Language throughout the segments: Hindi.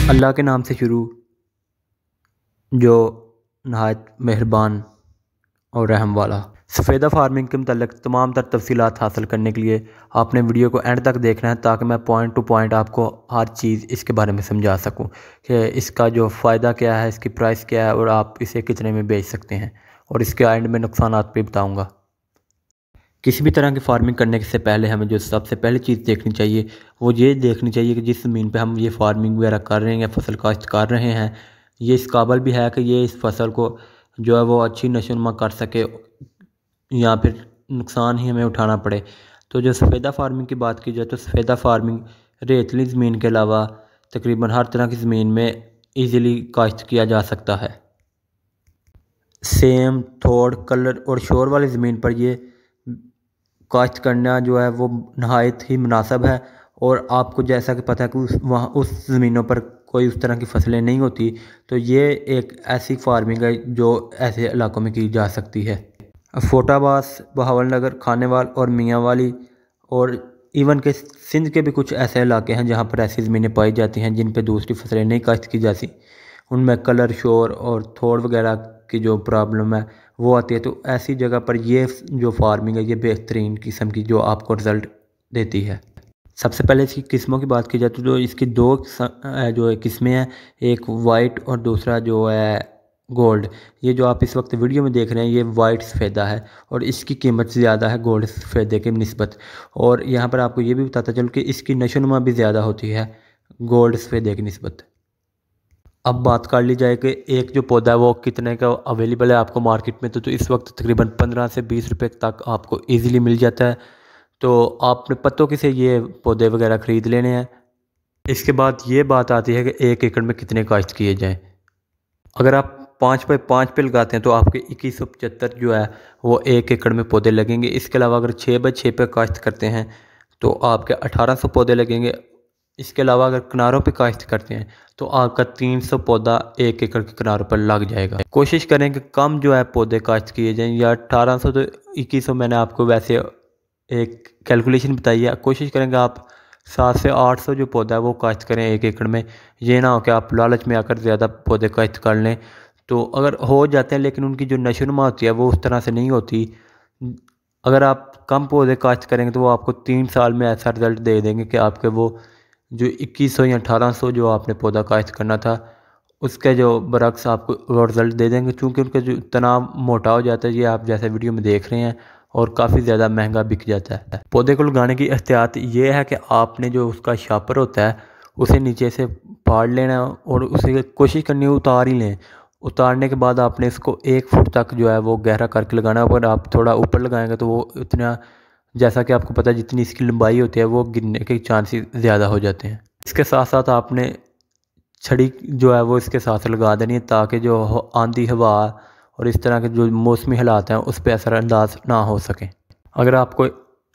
अल्लाह के नाम से शुरू, जो नहायत मेहरबान और रहम वाला। सफ़ेदा फार्मिंग के मतलब तमाम तर तफसीलात हासिल करने के लिए आपने वीडियो को एंड तक देखना है, ताकि मैं पॉइंट टू पॉइंट आपको हर चीज़ इसके बारे में समझा सकूं कि इसका जो फ़ायदा क्या है, इसकी प्राइस क्या है और आप इसे कितने में बेच सकते हैं, और इसके एंड में नुकसानात भी बताऊँगा। किसी भी तरह की फार्मिंग करने से पहले हमें जो सबसे पहली चीज़ देखनी चाहिए वो ये देखनी चाहिए कि जिस ज़मीन पे हम ये फार्मिंग वगैरह कर रहे हैं या फसल काश्त कर रहे हैं, ये इस काबिल भी है कि ये इस फसल को जो है वो अच्छी नशोनुमा कर सके या फिर नुकसान ही हमें उठाना पड़े। तो जो सफ़ेदा फार्मिंग की बात की जाए तो सफ़ेदा फार्मिंग रेतली ज़मीन के अलावा तकरीबन हर तरह की ज़मीन में ईज़िली काश्त किया जा सकता है। सेम, थोड़, कलर और शोर वाली ज़मीन पर ये काश्त करना जो है वो नहायत ही मुनासिब है। और आपको जैसा कि पता है कि वहाँ उस ज़मीनों पर कोई उस तरह की फसलें नहीं होती, तो ये एक ऐसी फार्मिंग है जो ऐसे इलाकों में की जा सकती है। फोटाबास, बहावलनगर, खानेवाल और मियाँ वाली और इवन के सिंध के भी कुछ ऐसे इलाके हैं जहाँ पर ऐसी ज़मीनें पाई जाती हैं जिन पर दूसरी फसलें नहीं काश्त की जाती। उनमें कलर, शोर और थोड़ वगैरह की जो प्रॉब्लम है वो आती है। तो ऐसी जगह पर ये जो फार्मिंग है ये बेहतरीन किस्म की जो आपको रिज़ल्ट देती है। सबसे पहले इसकी किस्मों की बात की जाए तो जो इसकी दो जो किस्में हैं, एक वाइट और दूसरा जो है गोल्ड। ये जो आप इस वक्त वीडियो में देख रहे हैं ये वाइट सफ़ेदा है और इसकी कीमत ज़्यादा है गोल्ड सफ़ेदे की निस्बत। और यहाँ पर आपको ये भी बताता चलो कि इसकी नशोनुमा भी ज़्यादा होती है गोल्ड सफ़ेदे की निस्बत। अब बात कर ली जाए कि एक जो पौधा है वो कितने का अवेलेबल है आपको मार्केट में, तो इस वक्त तकरीबन 15 से 20 रुपए तक आपको इजीली मिल जाता है। तो आपने पत्तों की से ये पौधे वगैरह ख़रीद लेने हैं। इसके बाद ये बात आती है कि 1 एकड़ में कितने काश्त किए जाएं। अगर आप 5 बाई 5 पे लगाते हैं तो आपके 2175 जो है वो 1 एकड़ में पौधे लगेंगे। इसके अलावा अगर 6 बाई 6 पे काश्त करते हैं तो आपके 1800 पौधे लगेंगे। इसके अलावा अगर किनारों पे काश्त करते हैं तो आपका 300 पौधा 1 एकड़ के किनारों पर लग जाएगा। कोशिश करें कि कम जो है पौधे काश्त किए जाएं, या 1800 तो 2100 मैंने आपको वैसे एक कैलकुलेशन बताई है। कोशिश करेंगे आप 700 से 800 जो पौधा है वो काश्त करें 1 एकड़ में। ये ना हो कि आप लालच में आकर ज़्यादा पौधे काश्त कर लें। तो अगर हो जाते हैं लेकिन उनकी जो नशोनुमा होती है वो उस तरह से नहीं होती। अगर आप कम पौधे काश्त करेंगे तो वो आपको 3 साल में ऐसा रिज़ल्ट दे देंगे कि आपके वो जो 2100 या 1800 जो आपने पौधा काश्त करना था उसके जो बरक्स आपको वो रिज़ल्ट दे देंगे। चूँकि उनका जो तनाव मोटा हो जाता है, ये आप जैसे वीडियो में देख रहे हैं, और काफ़ी ज़्यादा महंगा बिक जाता है। पौधे को लगाने की एहतियात ये है कि आपने जो उसका शापर होता है उसे नीचे से फाड़ लेना और उसे कोशिश करनी है उतार ही लें। उतारने के बाद आपने इसको 1 फुट तक जो है वो गहरा करके लगाना है। अगर आप थोड़ा ऊपर लगाएंगे तो वो इतना, जैसा कि आपको पता है जितनी इसकी लंबाई होती है वो गिरने के चांसेस ज़्यादा हो जाते हैं। इसके साथ साथ आपने छड़ी जो है वो इसके साथ लगा देनी है, ताकि जो आंधी हवा और इस तरह के जो मौसमी हालात हैं उस पर असरअंदाज ना हो सकें। अगर आपको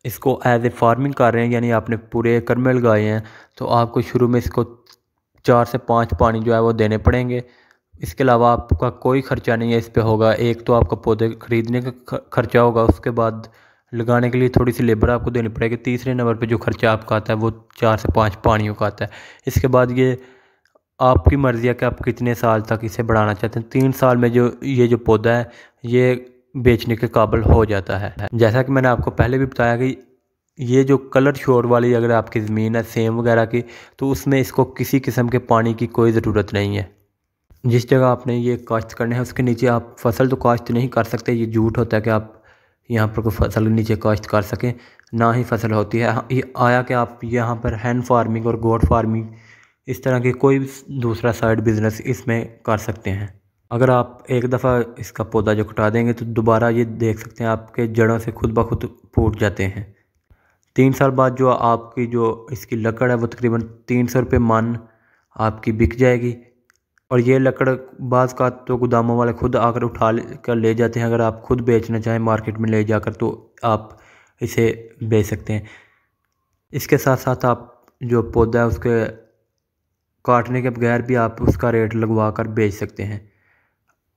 इसको एज ए फार्मिंग कर रहे हैं यानी आपने पूरे एकड़ में लगाए हैं तो आपको शुरू में इसको 4 से 5 पानी जो है वो देने पड़ेंगे। इसके अलावा आपका कोई ख़र्चा नहीं है इस पे होगा। एक तो आपका पौधे ख़रीदने का ख़र्चा होगा, उसके बाद लगाने के लिए थोड़ी सी लेबर आपको देनी पड़ेगी। तीसरे नंबर पे जो ख़र्चा आपका आता है वो 4 से 5 पानियों का आता है। इसके बाद ये आपकी मर्ज़ी है कि आप कितने साल तक इसे बढ़ाना चाहते हैं। 3 साल में जो ये जो पौधा है ये बेचने के काबिल हो जाता है। जैसा कि मैंने आपको पहले भी बताया कि ये जो कलर शोर वाली अगर आपकी ज़मीन है सेम वगैरह की, तो उसमें इसको किसी किस्म के पानी की कोई ज़रूरत नहीं है। जिस जगह आपने ये काश्त करने हैं उसके नीचे आप फसल तो काश्त नहीं कर सकते। ये झूठ होता है कि आप यहाँ पर कोई फसल नीचे काश्त कर सकें, ना ही फसल होती है। ये आया कि आप यहाँ पर हैन फार्मिंग और गोट फार्मिंग इस तरह के कोई भी दूसरा साइड बिज़नेस इसमें कर सकते हैं। अगर आप एक दफ़ा इसका पौधा जो कटा देंगे तो दोबारा ये देख सकते हैं आपके जड़ों से खुद ब खुद फूट जाते हैं। 3 साल बाद जो आपकी जो इसकी लकड़ है वो तकरीबन 300 रुपये मन आपकी बिक जाएगी। और ये लकड़ बाज़ का तो गोदामों वाले खुद आकर उठा कर ले जाते हैं। अगर आप खुद बेचना चाहें मार्केट में ले जाकर तो आप इसे बेच सकते हैं। इसके साथ साथ आप जो पौधा है उसके काटने के बगैर भी आप उसका रेट लगवा कर बेच सकते हैं।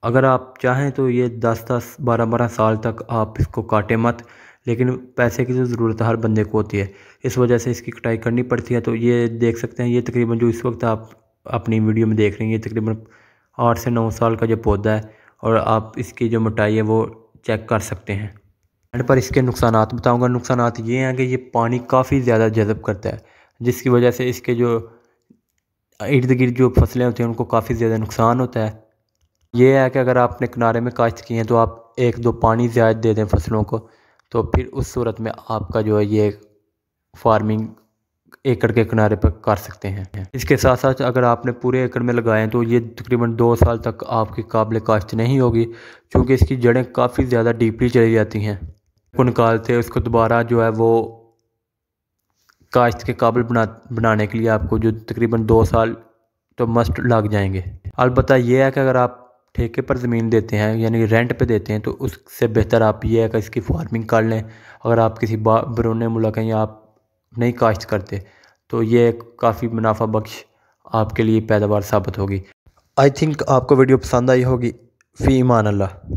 अगर आप चाहें तो ये 10-10, 12-12 साल तक आप इसको काटें मत, लेकिन पैसे की तो ज़रूरत हर बंदे को होती है, इस वजह से इसकी कटाई करनी पड़ती है। तो ये देख सकते हैं ये तकरीबन जो इस वक्त आप अपनी वीडियो में देख रहे हैं, ये तकरीबन 8 से 9 साल का जो पौधा है और आप इसकी जो मोटाई है वो चेक कर सकते हैं। एंड पर इसके नुकसानात बताऊंगा। नुकसानात ये हैं कि ये पानी काफ़ी ज़्यादा जज़ब करता है, जिसकी वजह से इसके जो इर्द गिर्द जो फसलें होती हैं उनको काफ़ी ज़्यादा नुकसान होता है। ये है कि अगर आपने किनारे में काश्त की हैं तो आप 1-2 पानी ज़्यादा दे दें फसलों को, तो फिर उस सूरत में आपका जो है ये फार्मिंग एकड़ के किनारे पर कर सकते हैं। इसके साथ साथ अगर आपने पूरे एकड़ में लगाए हैं तो ये तकरीबन 2 साल तक आपकी काबिल काश्त नहीं होगी, क्योंकि इसकी जड़ें काफ़ी ज़्यादा डीपली चली जाती हैं। को निकालते हैं उसको दोबारा जो है वो काश्त के काबिल बनाने के लिए आपको जो तकरीबन 2 साल तो मस्ट लग जाएंगे। अलबत्ता ये है कि अगर आप ठेके पर ज़मीन देते हैं यानी रेंट पे देते हैं तो उससे बेहतर आप ये है कि इसकी फार्मिंग कर लें। अगर आप किसी बैरून मुल्क हैं या आप नहीं काश्त करते तो ये काफ़ी मुनाफा बख्श आपके लिए पैदावार साबित होगी। आई थिंक आपको वीडियो पसंद आई होगी। फ़ी ईमान अल्लाह।